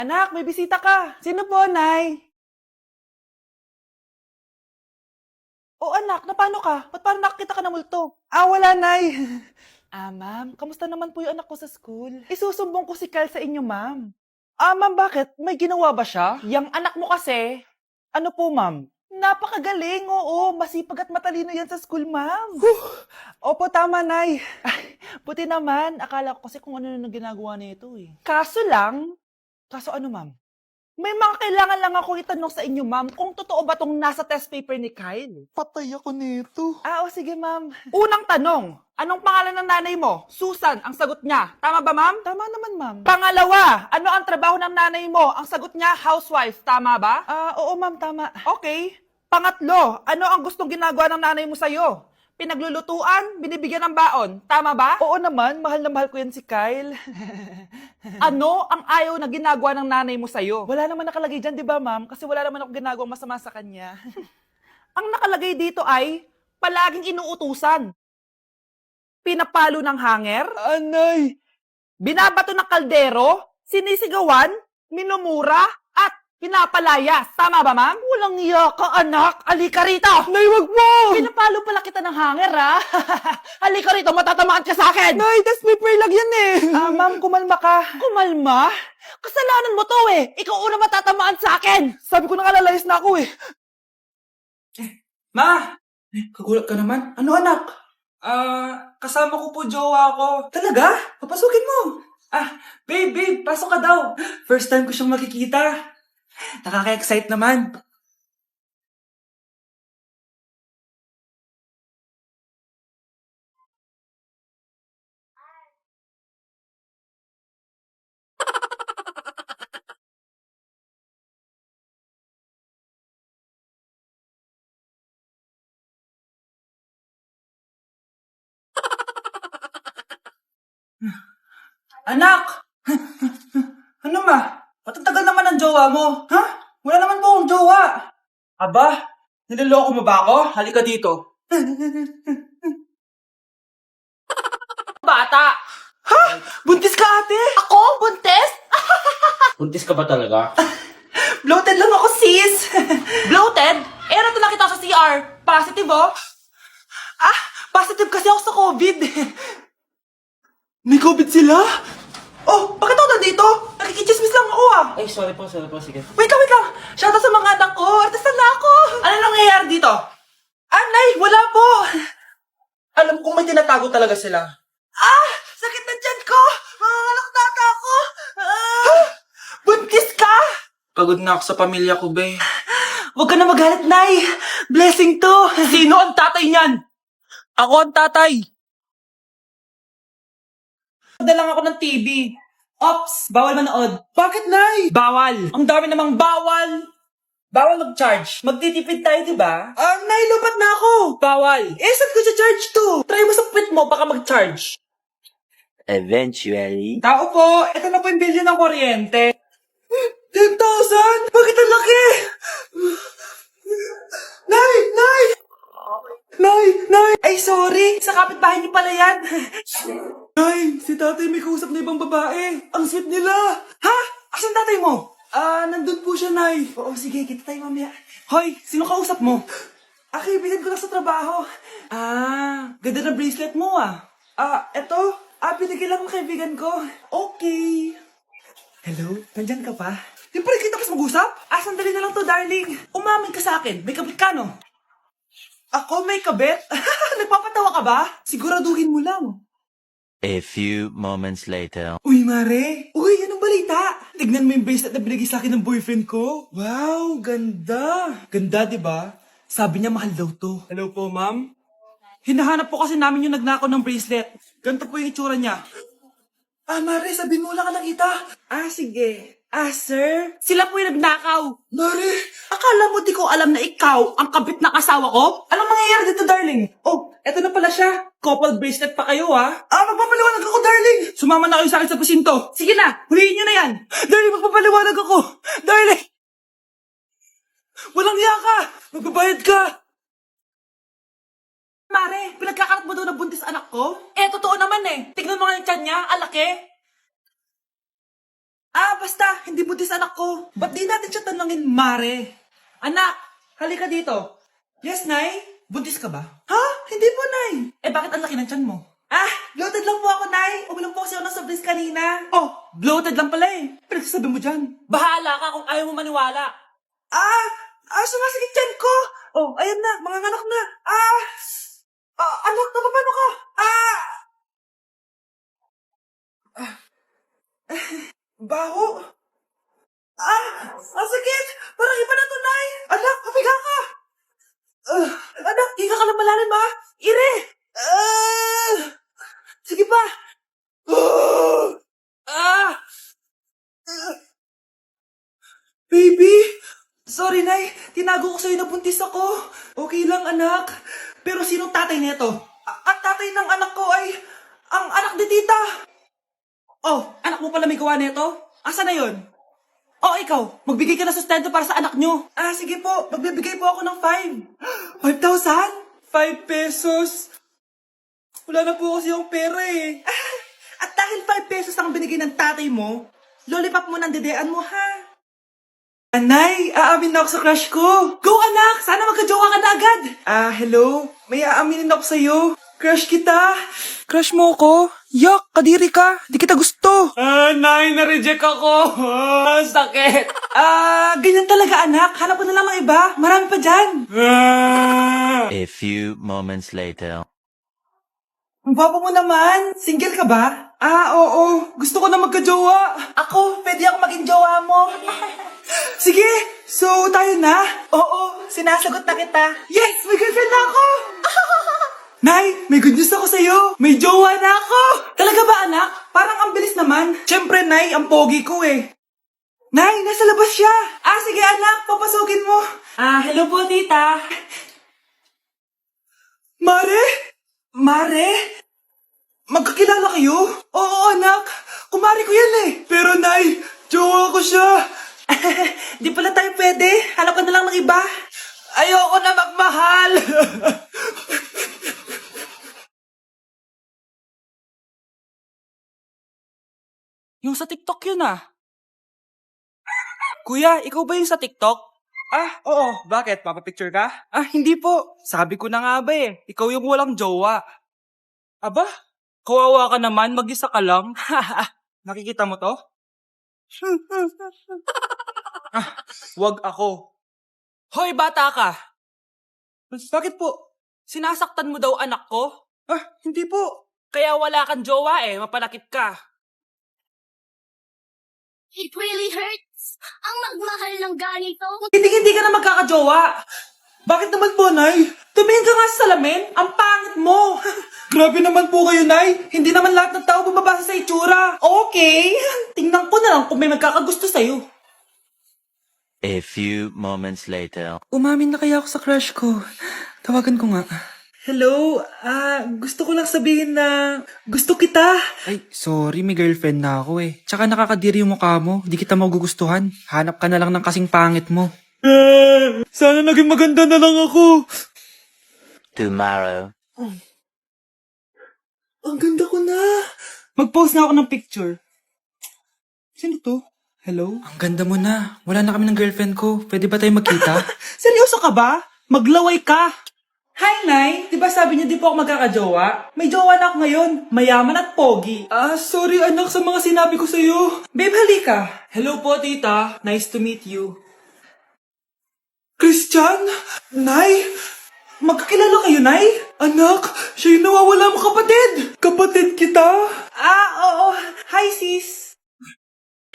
Anak, may bisita ka. Sino po, Nay? O anak, napano ka? Ba't parang nakakita ka ng multo? Wala, Nay. Ma'am, kamusta naman po yung anak ko sa school? Isusumbong ko si Kyle sa inyo, ma'am. Ma'am, bakit? May ginawa ba siya? Yang anak mo kasi, ano po, ma'am? Napakagaling, oo. Masipag at matalino yan sa school, ma'am. Opo, tama, Nay. Ay, buti naman. Akala ko kasi kung ano na ginagawa nito eh. Kaso ano, ma'am? May mga kailangan lang ako itanong sa inyo, ma'am, kung totoo ba tong nasa test paper ni Kyle? Patay ako nito. O sige, ma'am. Unang tanong, anong pangalan ng nanay mo? Susan, ang sagot niya. Tama ba, ma'am? Tama naman, ma'am. Pangalawa, ano ang trabaho ng nanay mo? Ang sagot niya, housewife. Tama ba? Oo, ma'am, tama. Okay. Pangatlo, ano ang gustong ginagawa ng nanay mo sa'yo? Pinaglulutuan, binibigyan ng baon. Tama ba? Oo naman, mahal na mahal ko yan si Kyle. Ano ang ayaw na ginagawa ng nanay mo sa'yo? Wala naman nakalagay dyan, di ba, ma'am? Kasi wala naman ako ginagawang masama sa kanya. Ang nakalagay dito ay palaging inuutusan. Pinapalo ng hanger, Anay! binabato ng kaldero, sinisigawan, minumura, at pinapalayas. Tama ba, ma'am? Walang iya ka, anak. Halika rito. Nay, wag mo! Pinapalo pala kita ng hanger, ha? Halika rito, matatamaan ka sa akin. Nay, test paper lang yan eh. Ma'am, kumalma ka. Kumalma? Kasalanan mo to eh. Ikaw una matatamaan sa akin. Sabi ko na nga lalayas na ako eh. Ma! Kagulat ka naman. Ano anak? Kasama ko po jowa ko. Talaga? Papasukin mo. Babe, pasok ka daw. First time ko siyang makikita. Nakaka-excite naman. Anak! Ano ma? Ba't ang tagal naman ng jowa mo? Ha? Wala naman po akong jowa. Aba, niloloko mo ba ako? Halika dito. Bata. Buntis ka ate! Ako? Buntes? Buntis ka ba talaga? Bloated lang ako sis! Bloated? Ano to nakita ko sa CR? Positive oh? Positive kasi ako sa COVID. May COVID sila? Oh, bakit ako nandito? Nakikichismis lang ako ah. Ay, sorry po, sige. Wait lang. Shoutout sa mga anak ko. Artista na ako. Ano nangyayari dito? Nay, wala po. Alam kong may tinatago talaga sila. Sakit na tiyan ko. Mangangalak na ata ako. Buntis ka? Pagod na ako sa pamilya ko, be. Huwag ka na magalit, Nay. Blessing to. Sino ang tatay niyan? Ako ang tatay. Nanood lang ako ng TV. Ops, bawal manood. Bakit, Nay? Bawal. Ang dami namang bawal. Bawal mag-charge. Magtitipid tayo, di ba? Nay, lupat na ako. Bawal. Saan ko charge to? Try mo sa puwit mo, baka mag-charge. Eventually. Tao po, ito na po yung bilhin ng kuryente. 10,000? Bakit ang laki? Nay! Ay, sorry. Sa kapitbahay niyo pala yan. Nay, si tatay may kausap na ibang babae. Ang sweet nila. Ha? Asan tatay mo? Nandun po siya, Nay. Oo, sige. Kita tayo mamaya. Hoy, sino kausap mo? Kaibigan ko lang sa trabaho. Ganda na bracelet mo eto. Binigyan lang ng kaibigan ko. Okay. Hello? Nandyan ka pa? Yung pala kita kas mag-usap? Sandali na lang to, darling. Umamin ka sa akin. May kabit ka, no? Ako may kabit? Nagpapatawa ka ba? Siguraduhin mo lang. A few moments later. Uy, Mare! Uy, anong balita? Tignan mo yung bracelet na binigay sa akin ng boyfriend ko. Wow, ganda. Ganda, di ba? Sabi niya mahal daw to. Hello po, ma'am. Hinahanap po kasi namin yung nagnakaw ng bracelet. Ganito po yung itsura niya. Mare, sabihin mo lang ka nakita. Sige. Sir? Sila po yung nagnakaw. Mare! Akala mo di ko alam na ikaw ang kabit ng asawa ko? Anong mangyayari dito, darling? Oh, eto na pala siya. Couple bracelet pa kayo, magpapaliwanag ako, darling. Sumama na kayo sa akin sa pasinto. Sige na, huliin nyo na yan. Darling, magpapaliwanag ako. Darling! Walang hiya ka. Magbabayad ka. Mare, pinagkakarat mo daw na buntis anak ko? Totoo naman eh. Tignan mo nga yung tiyan niya, alaki. Basta, hindi buntis anak ko. Ba't di natin siya tanungin, Mare? Anak, halika dito. Yes, Nay? Buntis ka ba? Ha? Hindi po, Nay. Bakit ang laki ng tiyan mo? Bloated lang po ako, Nay. Uminom po kasi ako ng soft drinks kanina. Oh, bloated lang pala eh. Pinagsasabi mo dyan. Bahala ka kung ayaw mo maniwala. Sumasakit tiyan ko. Oh, ayan na, mga anak na. Anak, napapano ka? Baho. Ang sakit. Parang iba na to, Nay. Anak, papiga ka. Anak, higa ka lang malalim, ha? Ire. Sige pa. Baby. Sorry, Nay. Tinago ko sa'yo na buntis ako. Okay lang, anak. Pero sinong tatay nito? Ang tatay ng anak ko ay ang anak ni tita. Oh, anak mo pala may gawa nito? Asa na yon? Oh, ikaw, magbigay ka na sustento para sa anak nyo. Sige po, magbibigay po ako ng 5. 5,000? 5 pesos? Wala na po kasi yung pera eh. At dahil 5 pesos ang binigay ng tatay mo, lollipop mo ng dedean mo, ha? Anay, aamin na ako sa crush ko. Go, anak! Sana magka-jowa ka na agad. Hello? May aaminin ako sa'yo. Crush kita. Crush mo ako? Yak, kadiri ka. Di kita gusto. Nay, na-reject ako. Sakit. Ganyan talaga, anak. Hanap ko na lang ng iba. Marami pa dyan. A few moments later. Ang papa mo naman. Single ka ba? Oo. Gusto ko na magka-jowa. Ako, pwede ako maging jowa mo. Sige, so tayo na? Oo, sinasagot na kita. Yes, may girlfriend na ako. Nay, may good news ako sa'yo. May jowa na ako. Talaga ba, anak? Parang ang bilis naman. Siyempre, Nay, ang pogi ko eh. Nay, nasa labas siya. Sige anak, papasukin mo. Hello po, tita. Mare? Mare? Magkakilala kayo? Oo, anak. Kumari ko yan eh. Pero, Nay, jowa ko siya. Di pala tayo pwede. Hanap ka na lang ng iba. Ayoko na magmahal. Yung sa TikTok yun Kuya, ikaw ba yung sa TikTok? Oo. Bakit? Papapicture ka? Hindi po. Sabi ko na nga ba eh. Ikaw yung walang jowa. Aba? Kawawa ka naman. Mag-isa ka lang. Nakikita mo to? Wag ako. Hoy, bata ka! Bakit po? Sinasaktan mo daw anak ko? Hindi po. Kaya wala kang jowa eh, mapanakit ka. It really hurts. Ang magmahal ng ganito. Hindi ka na magkakajowa. Bakit naman po, Nay? Tumingin ka nga sa salamin. Ang pangit mo. Grabe naman po kayo, Nay. Hindi naman lahat ng tao bumabasa sa itsura. Okay. Tingnan ko na lang kung may magkakagusto sa'yo. A few moments later. Umamin na kaya ako sa crush ko. Tawagan ko nga. Hello? Gusto ko lang sabihin na gusto kita. Ay, sorry, may girlfriend na ako eh. Tsaka nakakadiri yung mukha mo. Di kita magugustuhan. Hanap ka na lang ng kasing pangit mo. Sana naging maganda na lang ako. Tomorrow. Ang ganda ko na. Mag-post na ako ng picture. Sino to? Hello? Ang ganda mo na. Wala na kami ng girlfriend ko. Pwede ba tayo magkita? Seryoso ka ba? Maglaway ka. Hi, Nay. Di ba sabi niyo di po ako magkakajowa? May jowa na ako ngayon. Mayaman at pogi. Sorry anak sa mga sinabi ko sa'yo. Babe, halika. Hello po, tita. Nice to meet you. Christian? Nay? Magkakilala kayo, Nay? Anak, siya yung nawawala mo kapatid. Kapatid kita? Oo. Hi, sis.